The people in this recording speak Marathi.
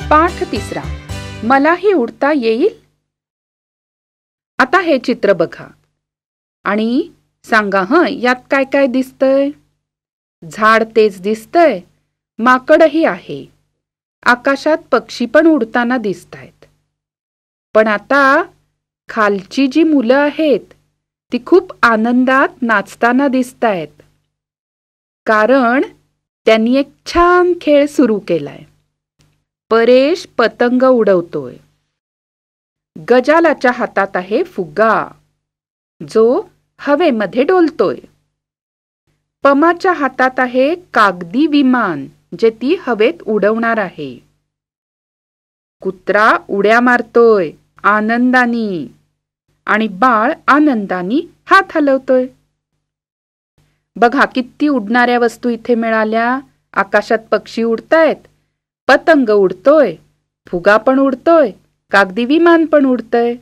पाठ 3. मलाही उडता येईल. आता हे चित्र बघा आणि सांगा यात काय काय दिसतंय. झाड तेच दिसतंय, माकडही आहे, आकाशात पक्षी पण उडताना दिसतायत. पण आता खालची जी मुलं आहेत ती खूप आनंदात नाचताना दिसतायत, कारण त्यांनी एक छान खेळ सुरू केलाय. परेश पतंग उडवतोय. गजालाच्या हातात आहे फुगा, जो हवेमध्ये डोलतोय. पमाच्या हातात आहे कागदी विमान, जे ती हवेत उडवणार आहे. कुत्रा उड्या मारतोय आनंदानी आणि बाळ आनंदानी हात हलवतोय. बघा किती उडणाऱ्या वस्तू इथे मिळाल्या. आकाशात पक्षी उडतायत, पतंग उडतोय, फुगा पण उडतोय, कागदी विमान पण उडतंय.